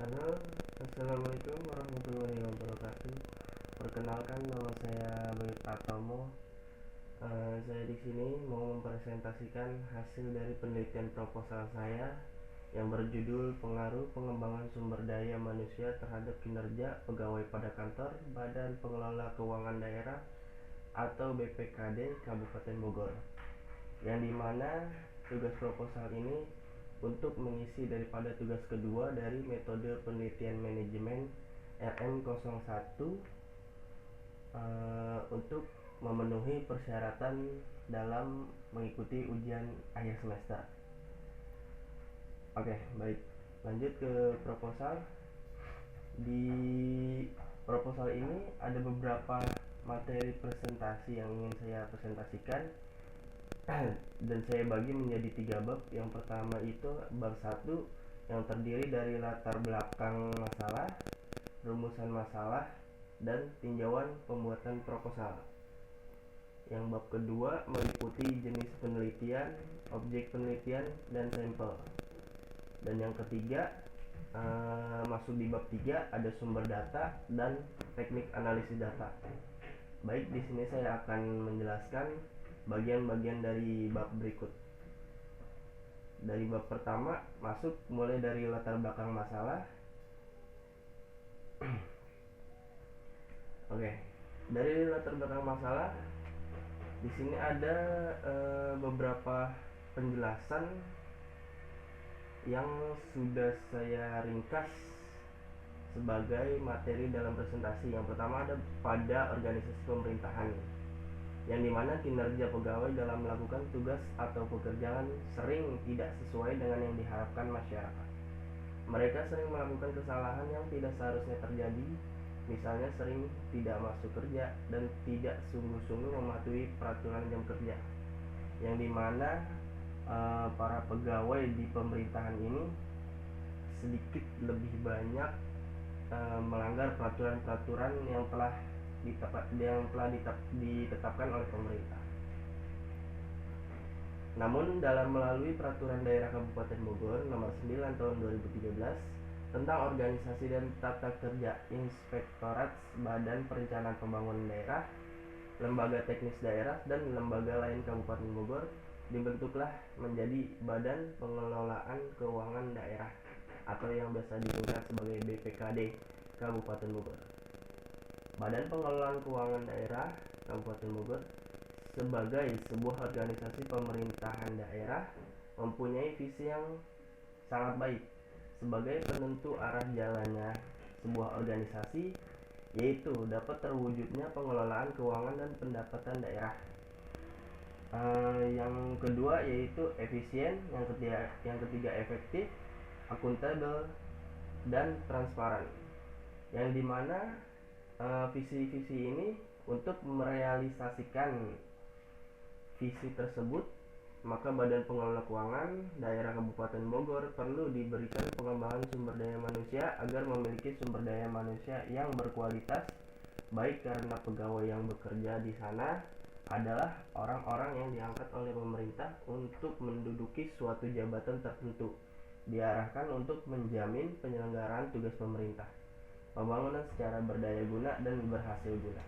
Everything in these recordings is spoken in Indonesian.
Halo, assalamualaikum warahmatullahi wabarakatuh. Perkenalkan, nama saya Bayu Pratomo. Saya di sini mau mempresentasikan hasil dari penelitian proposal saya yang berjudul Pengaruh Pengembangan Sumber Daya Manusia Terhadap Kinerja Pegawai pada Kantor Badan Pengelola Keuangan Daerah atau BPKD Kabupaten Bogor, yang dimana tugas proposal ini untuk mengisi daripada tugas kedua dari metode penelitian manajemen RM01 untuk memenuhi persyaratan dalam mengikuti ujian akhir semester. Oke, baik. Lanjut ke proposal. Di proposal ini ada beberapa materi presentasi yang ingin saya presentasikan, dan saya bagi menjadi 3 bab. Yang pertama itu bab 1 yang terdiri dari latar belakang masalah, rumusan masalah, dan tinjauan pembuatan proposal. Yang bab kedua meliputi jenis penelitian, objek penelitian, dan sampel. Dan yang ketiga masuk di bab 3 ada sumber data dan teknik analisis data. Baik, di sini saya akan menjelaskan bagian-bagian dari bab berikut. Dari bab pertama masuk mulai dari latar belakang masalah. Oke, dari latar belakang masalah di sini ada beberapa penjelasan yang sudah saya ringkas sebagai materi dalam presentasi. Yang pertama ada pada organisasi pemerintahan, yang dimana kinerja pegawai dalam melakukan tugas atau pekerjaan sering tidak sesuai dengan yang diharapkan masyarakat. Mereka sering melakukan kesalahan yang tidak seharusnya terjadi, misalnya sering tidak masuk kerja dan tidak sungguh-sungguh mematuhi peraturan jam kerja, yang dimana para pegawai di pemerintahan ini sedikit lebih banyak melanggar peraturan-peraturan yang telah ditetapkan oleh pemerintah. Namun dalam melalui Peraturan Daerah Kabupaten Bogor Nomor 9 Tahun 2013 tentang organisasi dan tata kerja Inspektorat Badan Perencanaan Pembangunan Daerah, Lembaga Teknis Daerah, dan lembaga lain Kabupaten Bogor, dibentuklah menjadi Badan Pengelolaan Keuangan Daerah atau yang biasa disingkat sebagai BPKD Kabupaten Bogor. Badan Pengelolaan Keuangan Daerah Kabupaten Bogor sebagai sebuah organisasi pemerintahan daerah mempunyai visi yang sangat baik sebagai penentu arah jalannya sebuah organisasi, yaitu dapat terwujudnya pengelolaan keuangan dan pendapatan daerah. Yang kedua yaitu efisien, yang ketiga efektif, akuntabel, dan transparan, yang dimana visi-visi ini untuk merealisasikan visi tersebut, maka Badan Pengelola Keuangan Daerah Kabupaten Bogor perlu diberikan pengembangan sumber daya manusia agar memiliki sumber daya manusia yang berkualitas, baik karena pegawai yang bekerja di sana adalah orang-orang yang diangkat oleh pemerintah untuk menduduki suatu jabatan tertentu, diarahkan untuk menjamin penyelenggaraan tugas pemerintah, pembangunan secara berdaya guna dan berhasil guna.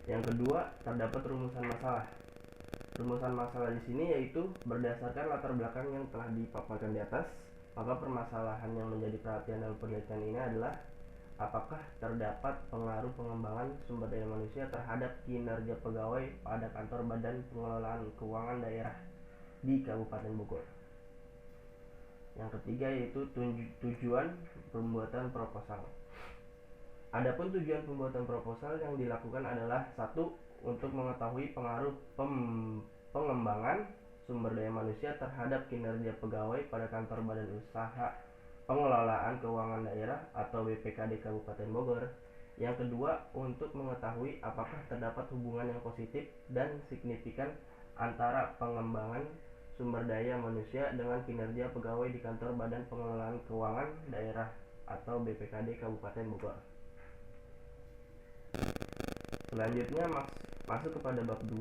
Yang kedua, terdapat rumusan masalah. Rumusan masalah di sini yaitu berdasarkan latar belakang yang telah dipaparkan di atas, maka permasalahan yang menjadi perhatian dalam penelitian ini adalah apakah terdapat pengaruh pengembangan sumber daya manusia terhadap kinerja pegawai pada kantor Badan Pengelolaan Keuangan Daerah di Kabupaten Bogor. Yang ketiga yaitu tujuan pembuatan proposal. Adapun tujuan pembuatan proposal yang dilakukan adalah 1. Untuk mengetahui pengaruh pengembangan sumber daya manusia terhadap kinerja pegawai pada kantor Badan Usaha Pengelolaan Keuangan Daerah atau BPKD Kabupaten Bogor. Yang kedua, untuk mengetahui apakah terdapat hubungan yang positif dan signifikan antara pengembangan sumber daya manusia dengan kinerja pegawai di kantor Badan Pengelolaan Keuangan Daerah atau BPKD Kabupaten Bogor. Selanjutnya masuk kepada bab 2.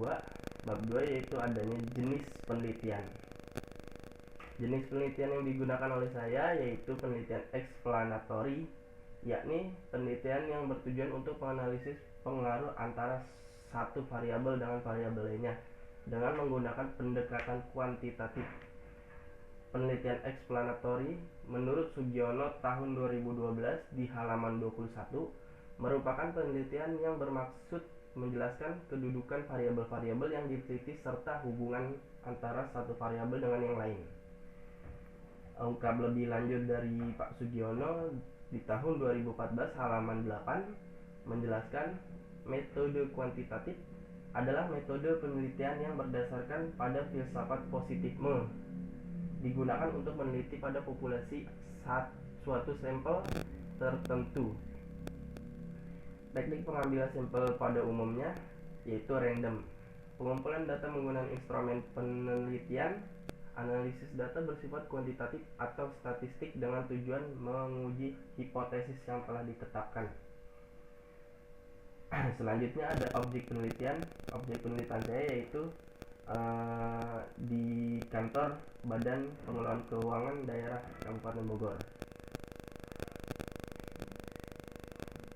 Bab 2 yaitu adanya jenis penelitian. Jenis penelitian yang digunakan oleh saya yaitu penelitian explanatory, yakni penelitian yang bertujuan untuk menganalisis pengaruh antara satu variabel dengan variabel lainnya dengan menggunakan pendekatan kuantitatif. Penelitian explanatory menurut Sugiono tahun 2012 di halaman 21 merupakan penelitian yang bermaksud menjelaskan kedudukan variabel-variabel yang diteliti serta hubungan antara satu variabel dengan yang lain. Ungkap lebih lanjut dari Pak Sugiono di tahun 2014 halaman 8 menjelaskan metode kuantitatif adalah metode penelitian yang berdasarkan pada filsafat positifisme, digunakan untuk meneliti pada populasi suatu sampel tertentu. Teknik pengambilan sampel pada umumnya yaitu random. Pengumpulan data menggunakan instrumen penelitian. Analisis data bersifat kuantitatif atau statistik dengan tujuan menguji hipotesis yang telah ditetapkan. Selanjutnya ada objek penelitian. Objek penelitian saya yaitu di kantor Badan Pengelolaan Keuangan Daerah Kabupaten Bogor.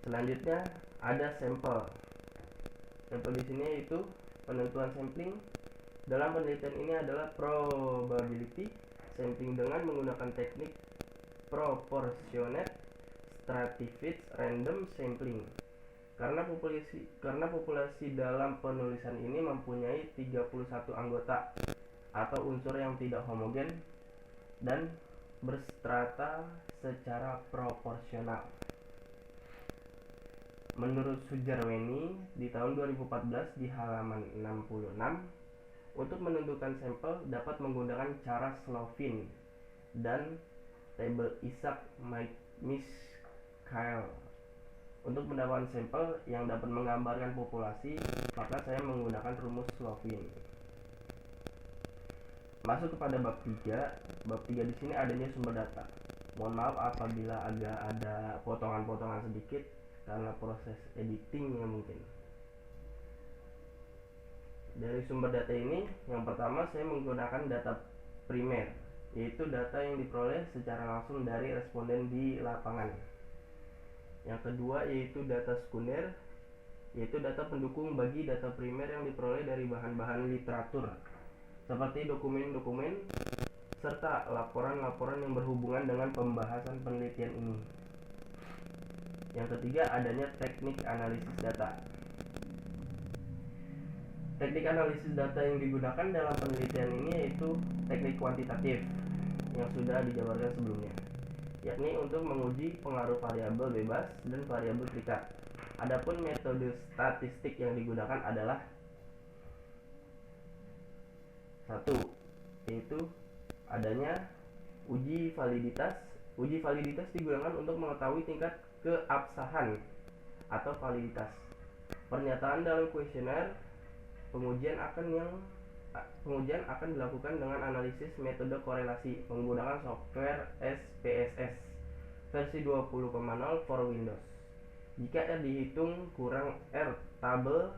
Selanjutnya ada sampel. Sampel di sini yaitu penentuan sampling. Dalam penelitian ini adalah probability sampling dengan menggunakan teknik proportionate stratified random sampling. Karena populasi dalam penulisan ini mempunyai 31 anggota atau unsur yang tidak homogen dan berstrata secara proporsional. Menurut Sujarweni di tahun 2014 di halaman 66, untuk menentukan sampel dapat menggunakan cara Slovin dan tabel Isaac-Michael. Untuk mendapatkan sampel yang dapat menggambarkan populasi, maka saya menggunakan rumus Slovin. Masuk kepada bab 3. Bab 3 di sini adanya sumber data. Mohon maaf apabila agak ada potongan-potongan sedikit karena proses editingnya mungkin. Dari sumber data ini, yang pertama saya menggunakan data primer, yaitu data yang diperoleh secara langsung dari responden di lapangan. Yang kedua yaitu data sekunder, yaitu data pendukung bagi data primer yang diperoleh dari bahan-bahan literatur, seperti dokumen-dokumen serta laporan-laporan yang berhubungan dengan pembahasan penelitian ini. Yang ketiga adanya teknik analisis data. Teknik analisis data yang digunakan dalam penelitian ini yaitu teknik kuantitatif yang sudah dijabarkan sebelumnya, yakni untuk menguji pengaruh variabel bebas dan variabel terikat. Adapun metode statistik yang digunakan adalah satu, yaitu adanya uji validitas. Uji validitas digunakan untuk mengetahui tingkat keabsahan atau validitas pernyataan dalam kuesioner. Pengujian akan dilakukan dengan analisis metode korelasi menggunakan software SPSS versi 20.0 for Windows. Jika R dihitung kurang R tabel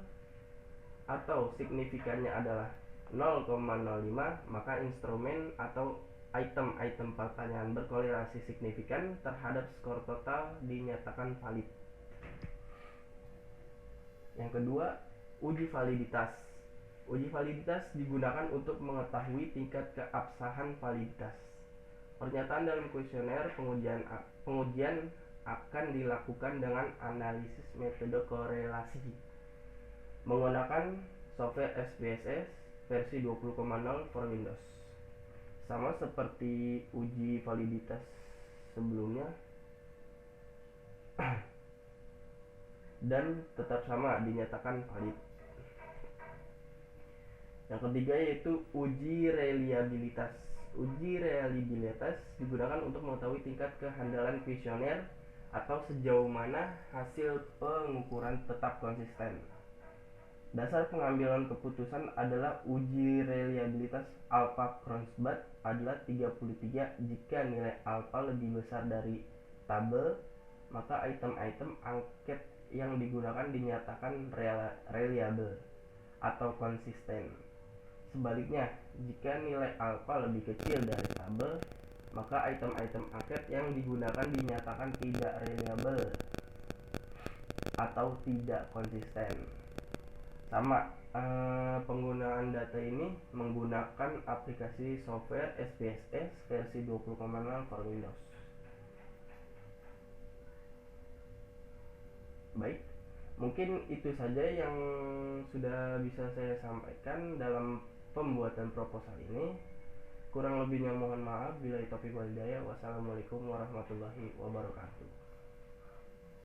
atau signifikannya adalah 0,05, maka instrumen atau item-item pertanyaan berkorelasi signifikan terhadap skor total dinyatakan valid. Yang kedua, uji validitas. Uji validitas digunakan untuk mengetahui tingkat keabsahan validitas. Pernyataan dalam kuesioner pengujian akan dilakukan dengan analisis metode korelasi menggunakan software SPSS versi 20.0 for Windows. Sama seperti uji validitas sebelumnya dan tetap sama dinyatakan valid. Yang ketiga yaitu uji reliabilitas. Uji reliabilitas digunakan untuk mengetahui tingkat kehandalan kuesioner atau sejauh mana hasil pengukuran tetap konsisten. Dasar pengambilan keputusan adalah uji reliabilitas alpha Kronstadt adalah 33. Jika nilai alpha lebih besar dari tabel, maka item-item angket yang digunakan dinyatakan reliable atau konsisten. Sebaliknya, jika nilai alfa lebih kecil dari tabel, maka item-item angket yang digunakan dinyatakan tidak reliable atau tidak konsisten. Sama, penggunaan data ini menggunakan aplikasi software SPSS versi 20.6 for Windows. Baik, mungkin itu saja yang sudah bisa saya sampaikan dalam pembuatan proposal ini. Kurang lebihnya mohon maaf. Bila taufiq wal hidayah. Wassalamualaikum warahmatullahi wabarakatuh.